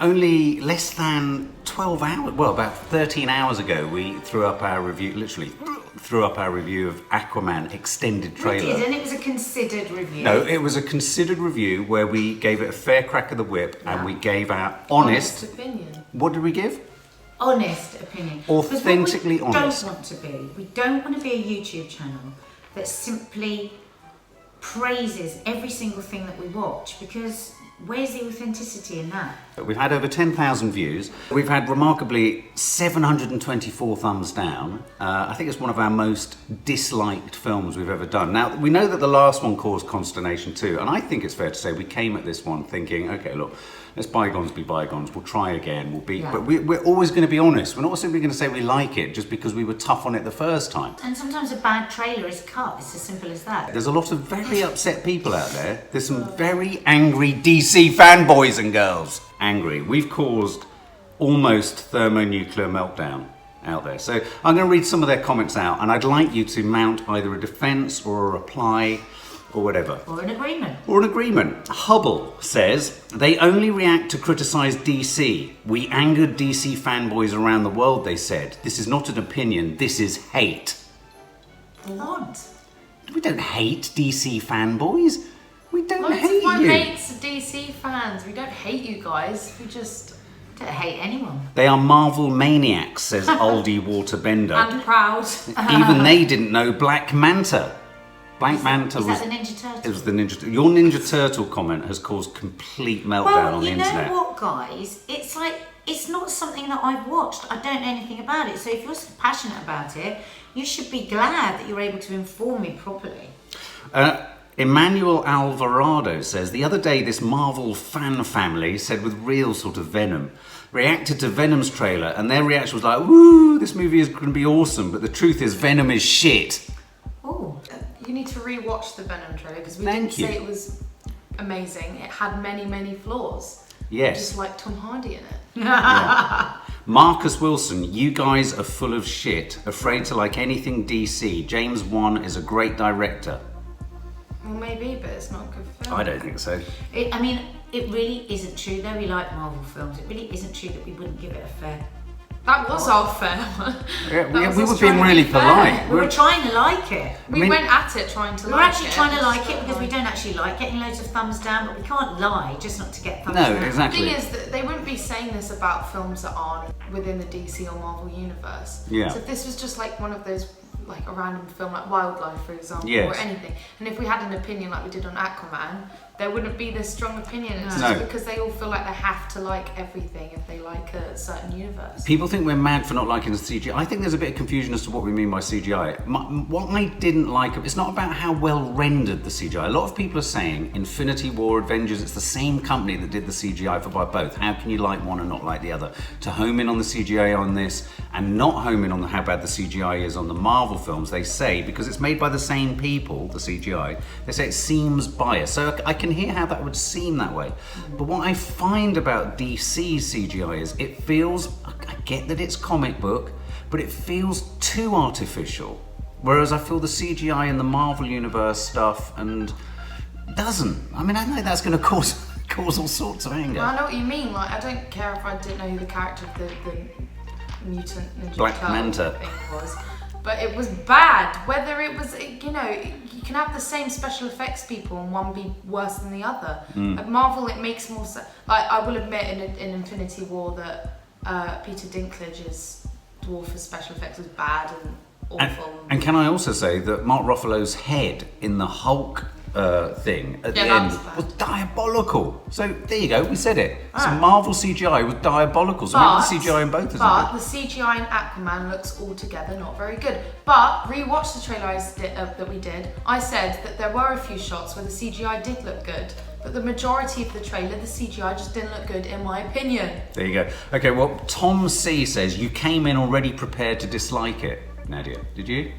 only less than 12 hours, well, about 13 hours ago, we threw up our review, literally threw up our review of Aquaman extended trailer. We did, and it was a considered review. No, it was a considered review where we gave it a fair crack of the whip and we gave our honest opinion. What did we give? Honest opinion. Authentically honest. We don't want to be a YouTube channel that simply praises every single thing that we watch, because where's the authenticity in that? We've had over 10,000 views. We've had remarkably 724 thumbs down. I think it's one of our most disliked films we've ever done. Now, we know that the last one caused consternation too, and I think it's fair to say we came at this one thinking, okay, look, let's bygones be bygones, we'll try again, but we're always going to be honest. We're not simply going to say we like it just because we were tough on it the first time. And sometimes a bad trailer is cut, it's as simple as that. There's a lot of very upset people out there. There's some very angry DC fanboys and girls. Angry. We've caused almost thermonuclear meltdown out there. So I'm going to read some of their comments out, and I'd like you to mount either a defense or a reply or whatever. Or an agreement. Or an agreement. Hubble says, they only react to criticise DC. We angered DC fanboys around the world, they said. This is not an opinion, this is hate. What? We don't hate DC fanboys. We don't Loads hate of my you. mates are DC fans. We don't hate you guys. We just don't hate anyone. They are Marvel maniacs, says Aldi Waterbender. and proud. Even they didn't know Black Manta. Black Manta was was that the Ninja Turtle? It was the Ninja. Your Ninja Turtle comment has caused complete meltdown on the internet. Well, you know what, guys? It's like, it's not something that I've watched. I don't know anything about it. So if you're so passionate about it, you should be glad that you're able to inform me properly. Emmanuel Alvarado says, the other day this Marvel fan family said with real sort of venom, reacted to Venom's trailer, and their reaction was like, woo, this movie is going to be awesome, but the truth is Venom is shit. Oh. You need to re-watch the Venom trailer, because we didn't say it was amazing. It had many, many flaws. Yes. Just like Tom Hardy in it. Yeah. Marcus Wilson, you guys are full of shit, afraid to like anything DC. James Wan is a great director. Well, maybe, but it's not a good film. I don't think so. It really isn't true, though we like Marvel films. It really isn't true that we wouldn't give it a fair. That was our fair one. Yeah, we were being really polite. We were trying to like it. We went at it trying to like it. We're actually trying to like it because we don't actually like getting loads of thumbs down, but we can't lie just not to get thumbs down. No, exactly. The thing is that they wouldn't be saying this about films that aren't within the DC or Marvel universe. Yeah. So if this was just like one of those, like a random film like Wildlife, for example, Yes. or anything, and if we had an opinion like we did on Aquaman, there wouldn't be this strong opinion. It's No. just because they all feel like they have to like everything if they like a certain universe. People think we're mad for not liking the CGI. I think there's a bit of confusion as to what we mean by CGI. What I didn't like, it's not about how well rendered the CGI. A lot of people are saying Infinity War, Avengers, it's the same company that did the CGI for both. How can you like one and not like the other? To home in on the CGI on this and not home in on how bad the CGI is on the Marvel films, they say, because it's made by the same people, the CGI, they say it seems biased. So I can hear how that would seem that way. But what I find about DC CGI is it feels, I get that it's comic book, but it feels too artificial. Whereas I feel the CGI in the Marvel Universe stuff and doesn't. I mean, I know that's going to cause all sorts of anger. Well, I know what you mean. Like, I don't care if I didn't know who the character of the mutant Ninja Black Turtle Manta thing was. But it was bad. Whether it was, you know, you can have the same special effects people and one be worse than the other. At Marvel, it makes more sense. Like, I will admit in Infinity War that Peter Dinklage's dwarf for special effects was bad and awful. And can I also say that Mark Ruffalo's head in the Hulk thing at the end was diabolical. So there you go, we said it. So Marvel CGI was diabolical. So maybe the CGI in both isn't But good. the CGI in Aquaman looks altogether not very good. But rewatch the trailer that we did. I said that there were a few shots where the CGI did look good. But the majority of the trailer, the CGI just didn't look good, in my opinion. There you go. Okay, well, Tom C says you came in already prepared to dislike it. Nadia, did you?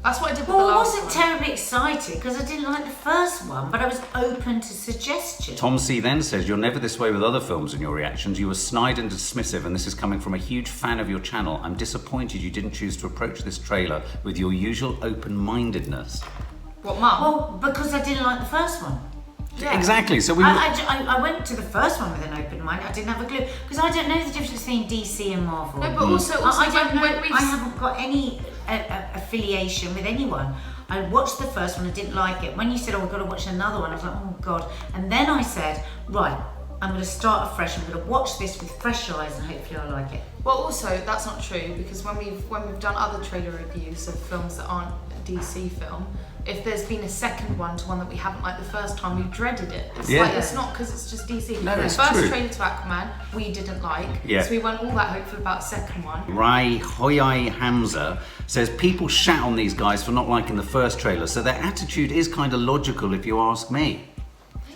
That's what I did with the Well, I last wasn't one. terribly excited because I didn't like the first one, but I was open to suggestions. Tom C then says you're never this way with other films in your reactions. You were snide and dismissive, and this is coming from a huge fan of your channel. I'm disappointed you didn't choose to approach this trailer with your usual open-mindedness. What, Mum? Well, because I didn't like the first one. Yeah. Exactly. So I went to the first one with an open mind. I didn't have a clue because I don't know the difference between DC and Marvel. No, but also I don't know. when I haven't got any affiliation with anyone. I watched the first one. I didn't like it. When you said, "Oh, we've got to watch another one," I was like, "Oh God!" And then I said, "Right, I'm going to start afresh. I'm going to watch this with fresh eyes, and hopefully I like it." Well, also that's not true because when we've done other trailer reviews of films that aren't a DC film, if there's been a second one to one that we haven't liked the first time, we've dreaded it. It's it's not because it's just DC. No, the it's first true. trailer to Aquaman we didn't like, so we weren't all that hopeful about the second one. Rai Hoyai Hamza says people shat on these guys for not liking the first trailer, so their attitude is kind of logical if you ask me.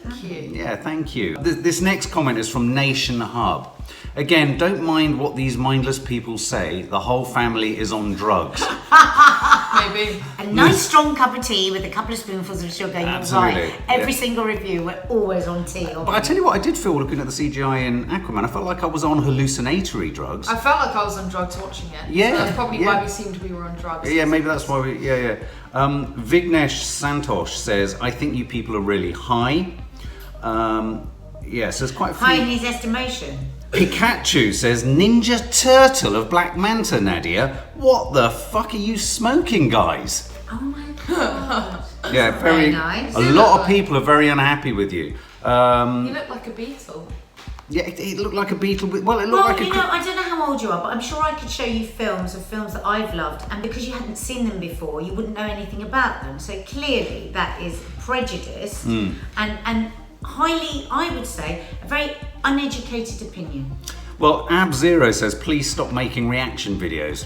Thank you. Yeah, thank you. This next comment is from Nation Hub. Again, don't mind what these mindless people say. The whole family is on drugs. Maybe. A nice strong cup of tea with a couple of spoonfuls of sugar. Absolutely. Right. Every single review, we're always on tea. But I tell you what, I did feel looking at the CGI in Aquaman, I felt like I was on hallucinatory drugs. I felt like I was on drugs watching it. Yeah, So that's probably why we seemed we were on drugs. Yeah, maybe that's why we. Vignesh Santosh says, I think you people are really high. So there's quite a few. High in his estimation. Pikachu says, Ninja Turtle of Black Manta, Nadia. What the fuck are you smoking, guys? Oh my God. Yeah, very nice. A lot of people are very unhappy with you. You look like a beetle. Yeah, it looked like a beetle. It looked like I don't know how old you are, but I'm sure I could show you films that I've loved, and because you hadn't seen them before, you wouldn't know anything about them. So clearly, that is prejudice, and highly, I would say, a very uneducated opinion. Well, Ab0 says, please stop making reaction videos.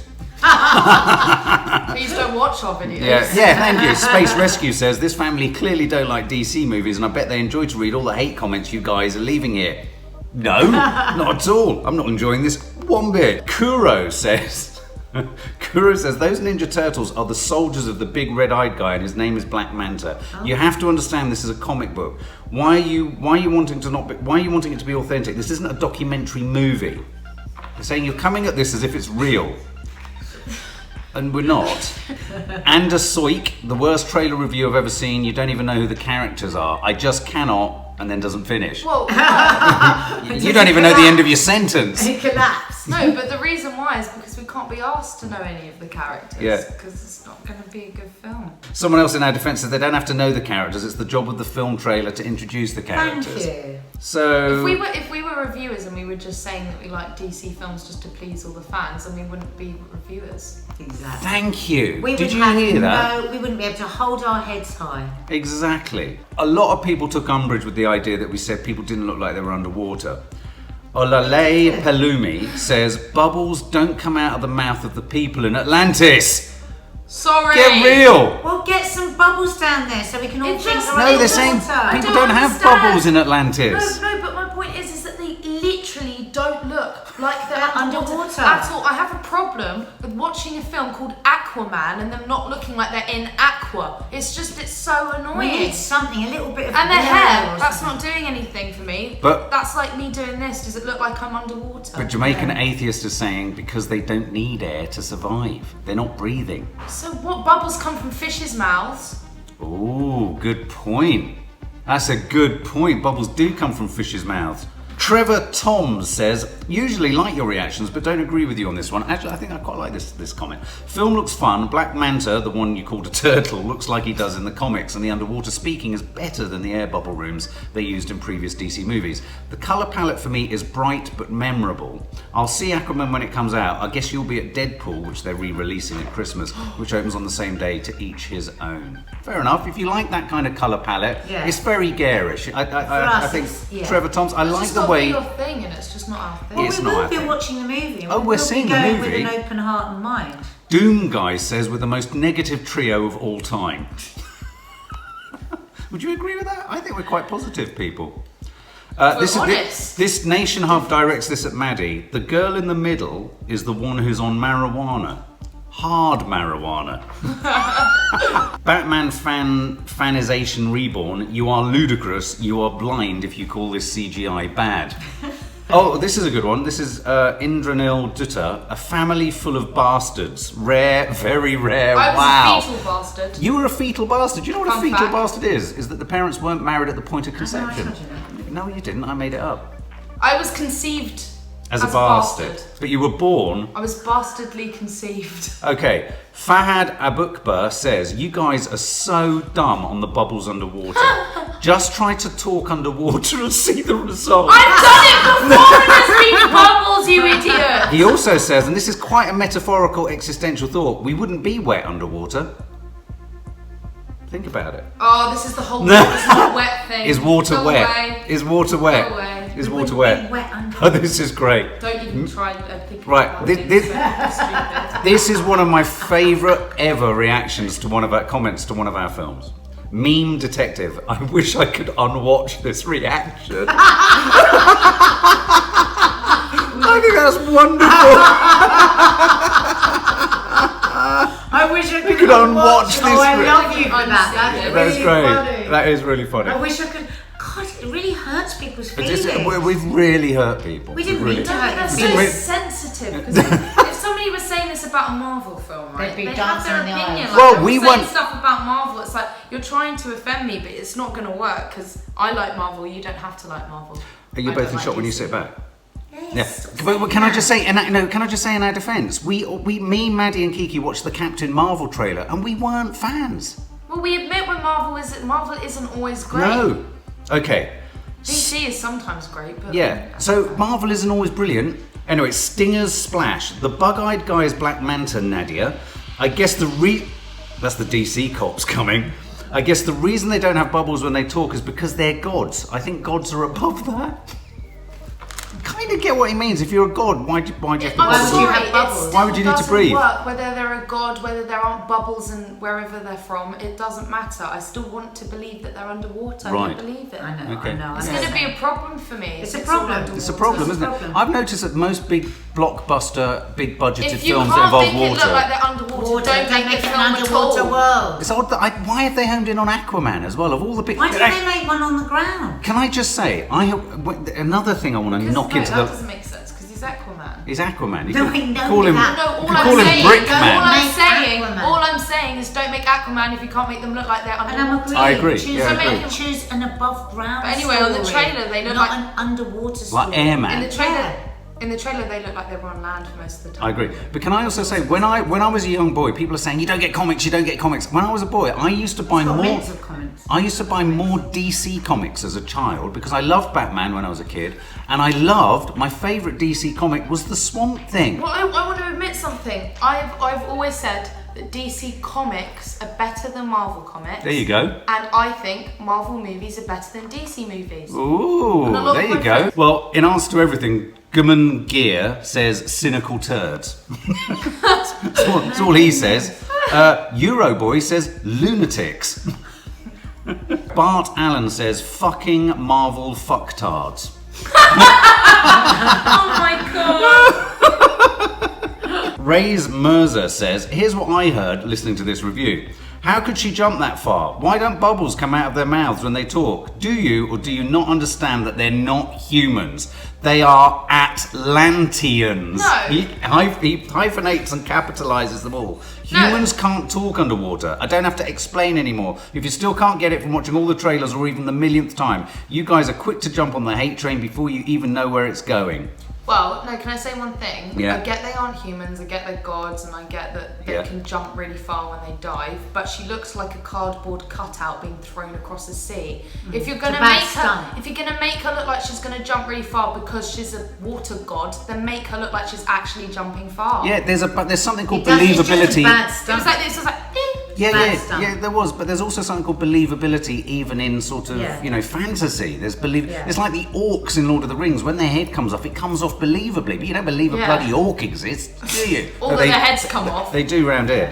Please don't watch our videos. Yeah, thank you. Space Rescue says, this family clearly don't like DC movies, and I bet they enjoy to read all the hate comments you guys are leaving here. No, not at all. I'm not enjoying this one bit. Kuro says, those Ninja Turtles are the soldiers of the big red-eyed guy, and his name is Black Manta. Oh. You have to understand this is a comic book. Why are you wanting it to be authentic? This isn't a documentary movie. You're saying you're coming at this as if it's real. And we're not. Anders Soik, the worst trailer review I've ever seen. You don't even know who the characters are. I just cannot, and then doesn't finish. Well, you don't even know the end of your sentence. It collapsed. No, but the reason why is because we can't be asked to know any of the characters. Yeah. Because it's not going to be a good film. Someone else in our defence said they don't have to know the characters. It's the job of the film trailer to introduce the characters. Thank you. So if we were reviewers and we were just saying that we like DC films just to please all the fans, then we wouldn't be reviewers. Exactly. Thank you. We Did you hear that? No, we wouldn't be able to hold our heads high. Exactly. A lot of people took umbrage with the idea that we said people didn't look like they were underwater. Olale Pelumi says, bubbles don't come out of the mouth of the people in Atlantis. Sorry. Get real. Well, get some bubbles down there so we can all drink our No, they're saying people don't have bubbles in Atlantis. No, but my point is that they literally don't look like they're underwater at all. I have a problem with watching a film called Aquaman and them not looking like they're in aqua. It's so annoying. We need something, a little bit of and their hair, that's something. not doing anything for me. But that's like me doing this. Does it look like I'm underwater? But Jamaican atheist is saying because they don't need air to survive. They're not breathing. So what bubbles come from fishes' mouths? Ooh, good point. That's a good point. Bubbles do come from fishes' mouths. Trevor Toms says, usually like your reactions, but don't agree with you on this one. Actually, I think I quite like this comment. Film looks fun. Black Manta, the one you called a turtle, looks like he does in the comics, and the underwater speaking is better than the air bubble rooms they used in previous DC movies. The colour palette for me is bright but memorable. I'll see Aquaman when it comes out. I guess you'll be at Deadpool, which they're re-releasing at Christmas, which opens on the same day, to each his own. Fair enough. If you like that kind of colour palette, it's very garish. I think Trevor Toms, I like the way. It's your thing, and it's just not our thing. Well, It's we not will our be thing. watching the movie. We're seeing the going movie. with an open heart and mind. Doom Guy says, with the most negative trio of all time. Would you agree with that? I think we're quite positive people. This Nation Hub directs this at Maddie. The girl in the middle is the one who's on marijuana. Hard marijuana. Batman fanization reborn. You are ludicrous. You are blind if you call this CGI bad. Oh, this is a good one. This is Indranil Dutta, a family full of bastards. Rare, very rare. I was wow. a fetal bastard. You were a fetal bastard. Do you know what Fun a fetal fact. bastard is? Is that the parents weren't married at the point of I conception. told you that. No, you didn't. I made it up. I was conceived As a bastard. But you were born. I was bastardly conceived. Okay. Fahad Abukbar says, you guys are so dumb on the bubbles underwater. Just try to talk underwater and see the result. I've done it before and there's been bubbles, you idiot! He also says, and this is quite a metaphorical existential thought, we wouldn't be wet underwater. Think about it. Oh, this is the whole wet thing. Is water Go wet? away. Is water wet? Go away. Is We water wouldn't wet? be wet under- Oh, this is great. Don't even try thinking Right, about this- things this- that are stupid. This is one of my favourite ever reactions to one of our comments to one of our films. Meme detective. I wish I could unwatch this reaction. I think that's wonderful. I wish I could unwatch unwatch this. Oh, I bit. love you for that. That's Yeah, That's really great. funny. That is really funny. I wish I could. God, it really hurts people's But feelings. we've really hurt people. We didn't We've mean to No, hurt but them. that's Didn't so we- sensitive. Because if somebody was saying this about a Marvel film, right, They'd be they have dancing their in the opinion. aisles. Like, Well, they're we all saying weren't- stuff about Marvel. It's like you're trying to offend me, but it's not going to work because I like Marvel. You don't have to like Marvel. Are you I both don't in like shock when you DC. sit back? Yeah. Yes. But can I just say, can I just say in our defence, me, Maddie, and Kiki watched the Captain Marvel trailer, and we weren't fans. Well, we admit when Marvel isn't always great. No. Okay. DC is sometimes great, but Yeah. So Marvel isn't always brilliant. Anyway, Stingers Splash. The bug-eyed guy is Black Manta, Nadia. I guess that's the DC cops coming. I guess the reason they don't have bubbles when they talk is because they're gods. I think gods are above that. Kind of get what he means. If you're a god, why do you have to I'm Why would you sorry, have it bubbles? still Why would you need to doesn't breathe? work, whether they're a god, whether there aren't bubbles and wherever they're from, it doesn't matter. I still want to believe that they're underwater. Right. I don't believe it. I know. Okay. I know. It's going to be a problem for me. It's if a all problem. underwater. It's a problem, It's a isn't it? problem. I've noticed that most big blockbuster, big budgeted If you films that can't involve make it look like water. they're underwater, Water, don't make the it film an at underwater all. world. It's odd that why have they honed in on Aquaman as well? Of all the big. Why did they make one on the ground? Can I just say, another thing I want to Because, knock no, into that the doesn't make sense because he's Aquaman. is Aquaman. You No, can I know call him. that. No, You can call him Brickman. all I'm saying is don't make Aquaman if you can't make them look like they're And I'm underwater. agreeing. I agree, Choose, yeah, I agree. choose an above ground. But anyway, on the story, trailer, they look not like- an underwater story. Like Airman. In the trailer, they look like they were on land for most of the time. I agree. But can I also say, when I was a young boy, people are saying you don't get comics. When I was a boy, I used to buy Got more. loads of comments. I used to buy more DC comics as a child because I loved Batman when I was a kid, and I loved my favourite DC comic was the Swamp Thing. Well, I want to admit something. I've always said that DC comics are better than Marvel comics. There you go. And I think Marvel movies are better than DC movies. Ooh, And a lot there of you my go. friends- Well, in answer to everything, Guman Gear says cynical turds. That's all he says. Euroboy says lunatics. Bart Allen says fucking Marvel fucktards. Oh my god! Ray's Mirza says, here's what I heard listening to this review. How could she jump that far? Why don't bubbles come out of their mouths when they talk? Do you or do you not understand that they're not humans? They are Atlanteans. No. He hyphenates and capitalizes them all. Humans can't talk underwater. I don't have to explain anymore. If you still can't get it from watching all the trailers or even the millionth time, you guys are quick to jump on the hate train before you even know where it's going. Well, no, can I say one thing? Yeah. I get they aren't humans, I get they're gods, and I get that they Yeah. can jump really far when they dive, but she looks like a cardboard cutout being thrown across the sea. If you're gonna It's a bad make stunt. her, if you're gonna make her look like she's gonna jump really far because she's a water god, then make her look like she's actually jumping far. Yeah, there's something called It's just a believability. bad It stunt. was like this. It was like. bad stunt. Yeah, there was, but there's also something called believability, even in sort of, Yeah. fantasy. There's Yeah. It's like the orcs in Lord of the Rings. When their head comes off, it comes off believably, but you don't believe a Yeah. bloody orc exists, do you? All But of their heads come off. They do round here.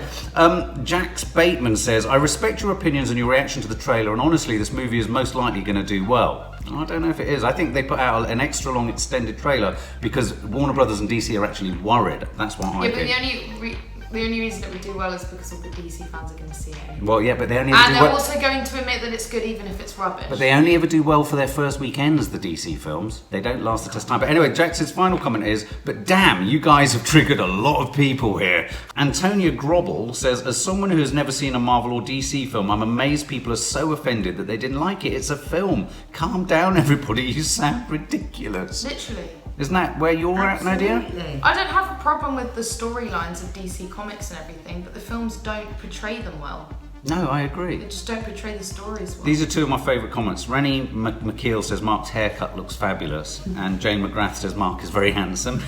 Jax Bateman says, I respect your opinions and your reaction to the trailer, and honestly, this movie is most likely going to do well. I don't know if it is. I think they put out an extra long extended trailer because Warner Brothers and DC are actually worried. That's what I Yeah, but think. the only The only reason it would do well is because all the DC fans are going to see it. Anyway. Well, yeah, but they only And they're also going to admit that it's good even if it's rubbish. But they only ever do well for their first weekends, the DC films. They don't last the test of time. But anyway, Jackson's final comment is, but damn, you guys have triggered a lot of people here. Antonia Grobel says, as someone who has never seen a Marvel or DC film, I'm amazed people are so offended that they didn't like it. It's a film. Calm down, everybody. You sound ridiculous. Literally. Isn't that where you're at, Nadia? I don't have a problem with the storylines of DC Comics and everything, but the films don't portray them well. No, I agree. They just don't portray the stories well. These are two of my favourite comments. Rennie McKeel says Mark's haircut looks fabulous, and Jane McGrath says Mark is very handsome. So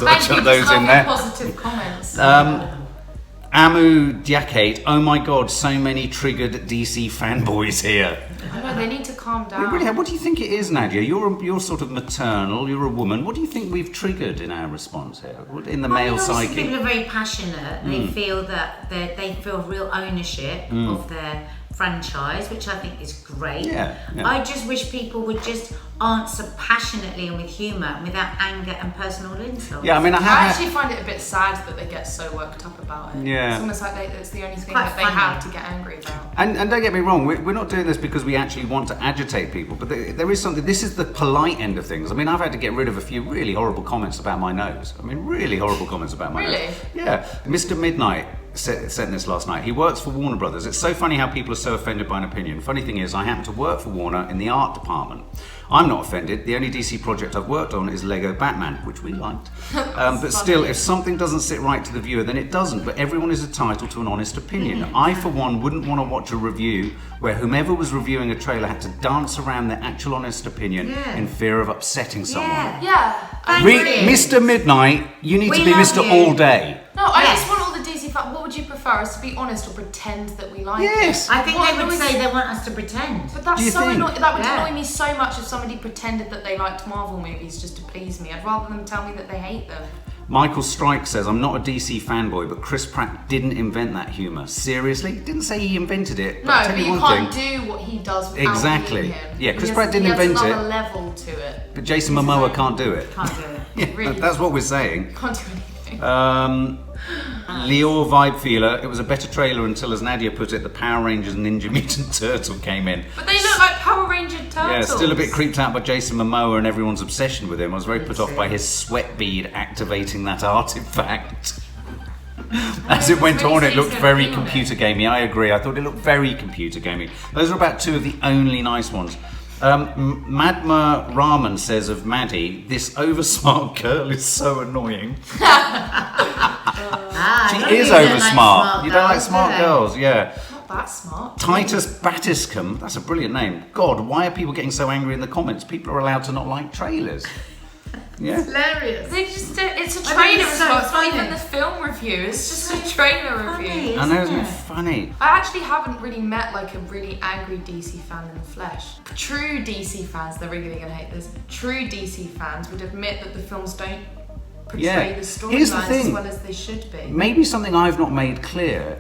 I chuck those in there. Positive comments. Amu Diakate, oh my god, so many triggered DC fanboys here. I know, they need to calm down. Really, what do you think it is, Nadia? You're sort of maternal, you're a woman. What do you think we've triggered in our response here? In the male psyche? People are very passionate. They feel that they feel real ownership of their franchise, which I think is great. Yeah. I just wish people would just answer passionately and with humour and without anger and personal insults. Yeah, I mean, I actually find it a bit sad that they get so worked up about it. Yeah. It's almost like it's the only thing Quite that they funny. have to get angry about. And don't get me wrong, we're not doing this because we actually want to agitate people, but there is something, this is the polite end of things. I mean, I've had to get rid of a few really horrible comments about my nose. I mean, really horrible comments about my Really? nose. Yeah. Mr. Midnight said this last night. He works for Warner Brothers. It's so funny how people are so offended by an opinion. Funny thing is, I happen to work for Warner in the art department. I'm not offended. The only DC project I've worked on is Lego Batman, which we liked. But still, if something doesn't sit right to the viewer, then it doesn't. But everyone is entitled to an honest opinion. I, for one, wouldn't want to watch a review where whomever was reviewing a trailer had to dance around their actual honest opinion in fear of upsetting someone. Yeah. Mr. Midnight, you need to be love Mr. you. All Day. No, I just want all the DC fans. What would you prefer, us to be honest or pretend that we like Yes. it? I think they would say they want us to pretend. But that's Do you so think? annoying. That would Yeah. annoy me so much if somebody pretended that they liked Marvel movies just to please me. I'd rather them tell me that they hate them. Michael Strike says, I'm not a DC fanboy, but Chris Pratt didn't invent that humour. Seriously? Didn't say he invented it. But No, I'll tell but you one can't thing. do what he does without Exactly. being him. Yeah, Chris He Pratt has- didn't he has invent another it. level to it. But Jason Momoa can't do it. Can't do it. Yeah, Really. that's what we're saying. Can't do anything. Lior Vibe Feeler, it was a better trailer until, as Nadia put it, the Power Rangers Ninja Mutant Turtle came in. But they look like Power Ranger turtles. Yeah, still a bit creeped out by Jason Momoa and everyone's obsession with him. I was very put off by his sweat bead activating that artifact. As it went on, it looked very computer gamey. I agree. I thought it looked very computer gamey. Those are about two of the only nice ones. Madma Raman says of Maddie, this oversmart girl is so annoying. She is oversmart. You don't like smart girls, yeah. Not that smart. Titus Batiscum, that's a brilliant name. God, why are people getting so angry in the comments? People are allowed to not like trailers. Yeah. Hilarious. They just it's a I think trailer it's as so well. It's not funny. even the film review. It's just a trailer review. I know, isn't it funny? I actually haven't really met like a really angry DC fan in the flesh. True DC fans, they're really gonna hate this. True DC fans would admit that the films don't portray Yeah. the Here's the storylines as thing. well as they should be. Maybe something I've not made clear.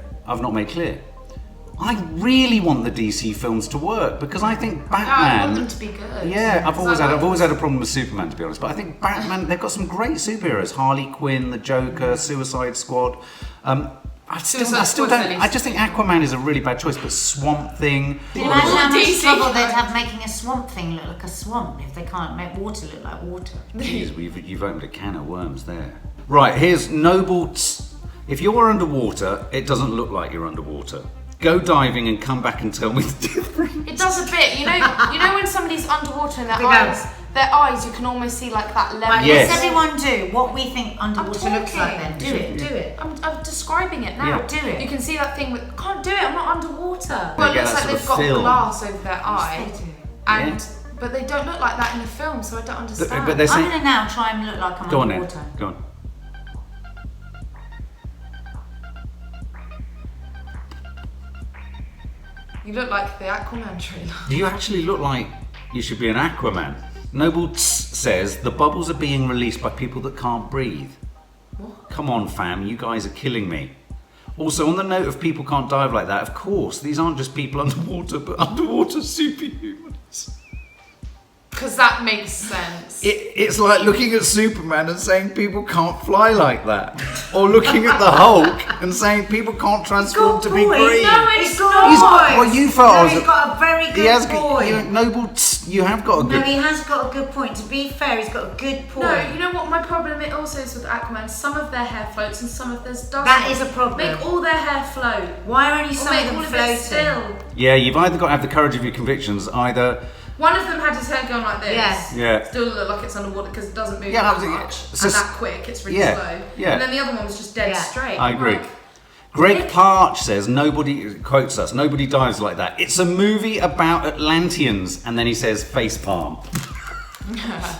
I really want the DC films to work because I think I Batman. want them to be good. Yeah, I've always I had like a problem with Superman, to be honest. But I think Batman, they've got some great superheroes: Harley Quinn, the Joker, Suicide Squad. I just think Aquaman is a really bad choice. But Swamp Thing. Can you imagine how much DC trouble they'd fans. have making a swamp thing look like a swamp if they can't make water look like water? Jeez, you've opened a can of worms there. Right, here's Noble. If you're underwater, it doesn't look like you're underwater. Go diving and come back and tell me the difference. It does a bit. You know when somebody's underwater and their eyes, you can almost see like that level. Right, Yes. let's everyone do what we think underwater looks like then. talking. Do it. I'm describing it now. Yeah. Do it. You can see that thing with, can't do it, I'm not underwater. Well, it get looks that like sort they've of got film. glass over their eye. They do. And but they don't look like that in the film, so I don't understand. But they're I'm saying. going to now try and look like I'm Go on then. underwater. Go on. You look like the Aquaman trailer. Do you actually look like you should be an Aquaman? Noble says the bubbles are being released by people that can't breathe. What? Come on, fam, you guys are killing me. Also, on the note of people can't dive like that, of course, these aren't just people underwater, but underwater superhumans. Because that makes sense. It's like looking at Superman and saying people can't fly like that. or looking at the Hulk and saying people can't transform to be green. No, it's not. Well, you felt he's got a very good point. You have got a good. No, he has got a good point. To be fair, he's got a good point. No, you know what my problem it also is with Aquaman? Some of their hair floats and some of theirs doesn't. That is a problem. Make all their hair float. Why are only Or some make of them all of it floating? still. Yeah, you've either got to have the courage of your convictions, either. One of them had his hair going like this. Yeah. Still look like it's underwater because it doesn't move Yeah, that absolutely. much. So- And that quick, it's really Yeah, slow. yeah. And then the other one was just dead straight. I agree. Like, Greg Parch says, nobody, quotes us, nobody dives like that. It's a movie about Atlanteans. And then he says, facepalm.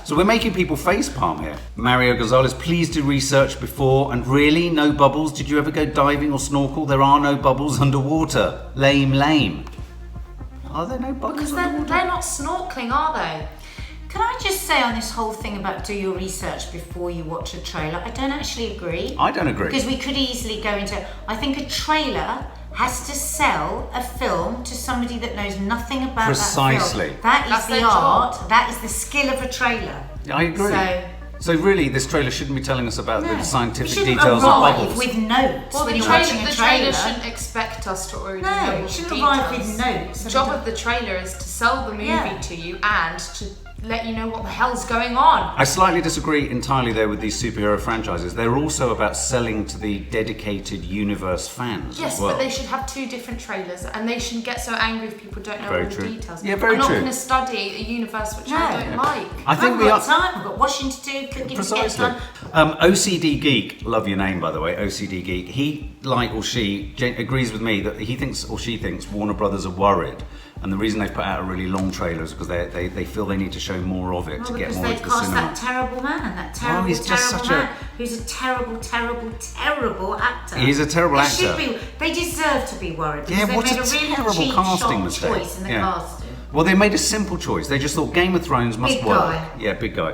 So we're making people facepalm here. Mario Gonzalez, please do research before. And really, no bubbles? Did you ever go diving or snorkel? There are no bubbles underwater. Lame. Are there no bubbles because underwater? they're not snorkeling, are they? Can I just say on this whole thing about do your research before you watch a trailer? I don't actually agree. I don't agree. Because we could easily go into. I think a trailer has to sell a film to somebody that knows nothing about Precisely. that film. That That's is their the art. job. That is the skill of a trailer. I agree. So really, this trailer shouldn't be telling us about the scientific details of bubbles. With notes Well, when the you're trailer, watching a the trailer. trailer shouldn't expect us to already know No, all it the shouldn't details. arrive with notes. The job of the trailer is to sell the movie to you and to let you know what the hell's going on. I slightly disagree entirely there with these superhero franchises. They're also about selling to the dedicated universe fans Yes, as well. but they should have two different trailers, and they shouldn't get so angry if people don't know Very all true. the details. Yeah, very I'm not true. going to study a universe which No. I don't like. I think I've we got are. time. I've got washing to do, cooking to get Precisely. done. OCD Geek, love your name by the way, OCD Geek. He, like or she, agrees with me that he thinks or she thinks Warner Brothers are worried. And the reason they've put out a really long trailer is because they feel they need to show more of it to get Because more they into the cast cinema. that terrible man, that terrible, he's just terrible such a- man, who's a terrible actor. He is a terrible They actor. should be. They deserve to be worried because Yeah, they what made a a really terrible cheap casting shot mistake. choice in the Yeah. casting. Well, they made a simple choice. They just thought Game of Thrones must Big work. guy. Yeah, big guy.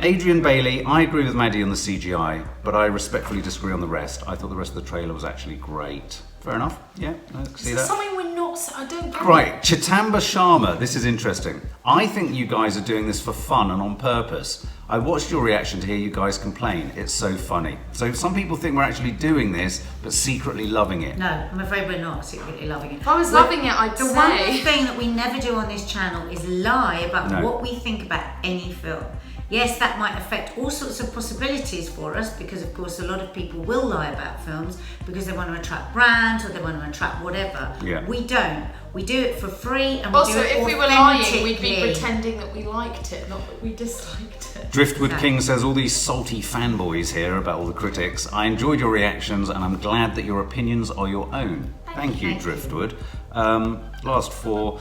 Adrian Bailey, I agree with Maddie on the CGI, but I respectfully disagree on the rest. I thought the rest of the trailer was actually great. Fair enough. Yeah, I can see Is that. something we're not. I don't get. Right, Chitamba Sharma, this is interesting. I think you guys are doing this for fun and on purpose. I watched your reaction to hear you guys complain. It's so funny. So some people think we're actually doing this, but secretly loving it. No, I'm afraid we're not secretly loving it. If I was loving it, I'd The say. one thing that we never do on this channel is lie about No. what we think about any film. Yes, that might affect all sorts of possibilities for us because, of course, a lot of people will lie about films because they want to attract brands or they want to attract whatever. Yeah. We don't. We do it for free and we Also, do it if we were lying, we'd be authentically. pretending that we liked it, not that we disliked it. Driftwood No. King says, all these salty fanboys here about all the critics. I enjoyed your reactions and I'm glad that your opinions are your own. Thank you, Thank you. Driftwood. Last four.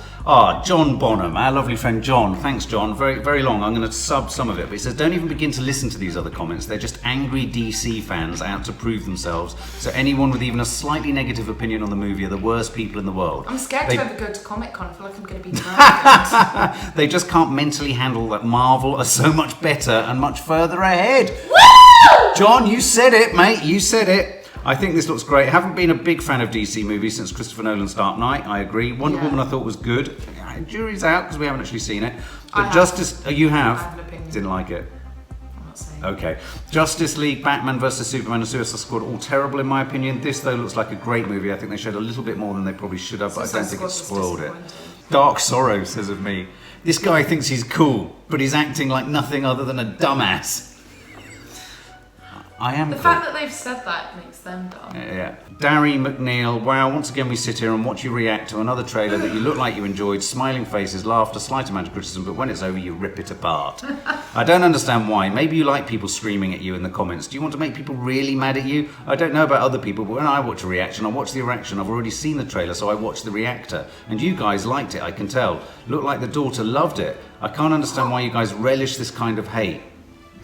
John Bonham, our lovely friend John. Thanks, John. Very, very long. I'm going to sub some of it. But he says, don't even begin to listen to these other comments. They're just angry DC fans out to prove themselves. So anyone with even a slightly negative opinion on the movie are the worst people in the world. I'm scared They- to ever go to Comic Con. I feel like I'm going to be murdered. They just can't mentally handle that Marvel are so much better and much further ahead. John, you said it, mate. You said it. I think this looks great. I haven't been a big fan of DC movies since Christopher Nolan's Dark Knight. I agree. Wonder Woman I thought was good. Jury's out because we haven't actually seen it. But I have. Justice, you have? I have an opinion. Didn't like it. I'm not saying. Okay. Justice League, Batman vs Superman and Suicide Squad, all terrible in my opinion. This though looks like a great movie. I think they showed a little bit more than they probably should have, but I Suicide don't think it Squad was spoiled it. disappointing. Dark Sorrow says of me. This guy thinks he's cool, but he's acting like nothing other than a dumbass. I am The cool. fact that they've said that makes them dumb. Yeah. Darry McNeil, wow, once again we sit here and watch you react to another trailer that you look like you enjoyed, smiling faces, laughter, slight amount of criticism, but when it's over you rip it apart. I don't understand why. Maybe you like people screaming at you in the comments. Do you want to make people really mad at you? I don't know about other people, but when I watch a reaction, I watch the reaction. I've already seen the trailer, so I watch the reactor. And you guys liked it, I can tell. Looked like the daughter loved it. I can't understand why you guys relish this kind of hate.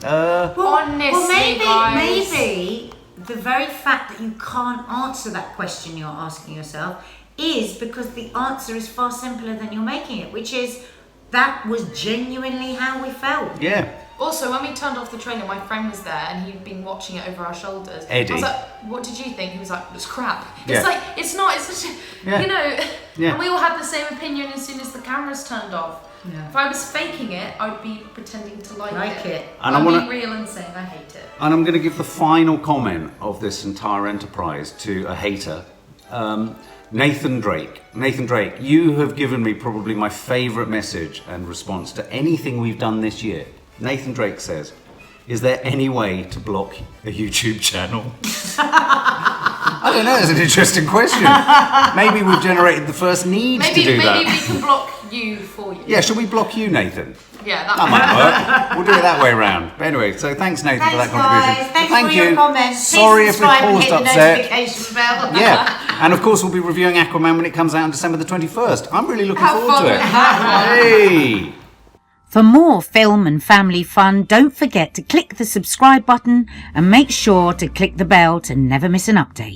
Honestly, guys. maybe the very fact that you can't answer that question you're asking yourself is because the answer is far simpler than you're making it, which is that was genuinely how we felt. Yeah. Also, when we turned off the trailer, my friend was there and he'd been watching it over our shoulders. Eddie. I was like, what did you think? He was like, it's crap. Yeah. It's like, it's not, it's such a, Yeah. you know, Yeah. and we all had the same opinion as soon as the cameras turned off. Yeah. If I was faking it, I'd be pretending to like it. And I'd I be real and saying I hate it. And I'm going to give the final comment of this entire enterprise to a hater. Nathan Drake. Nathan Drake, you have given me probably my favourite message and response to anything we've done this year. Nathan Drake says, is there any way to block a YouTube channel? I don't know, it's an interesting question. Maybe we've generated the first needs to do that. Maybe we can block you for you. Yeah, shall we block you, Nathan? Yeah, That might work. We'll do it that way around. But anyway, so thanks, Nathan, for that contribution. Thanks Thank for you. your comments. Sorry if we Please subscribe and caused hit the upset. notification bell. Yeah, and of course we'll be reviewing Aquaman when it comes out on December the 21st. I'm really looking Have forward fun to with it. that Hey! For more film and family fun, don't forget to click the subscribe button and make sure to click the bell to never miss an update.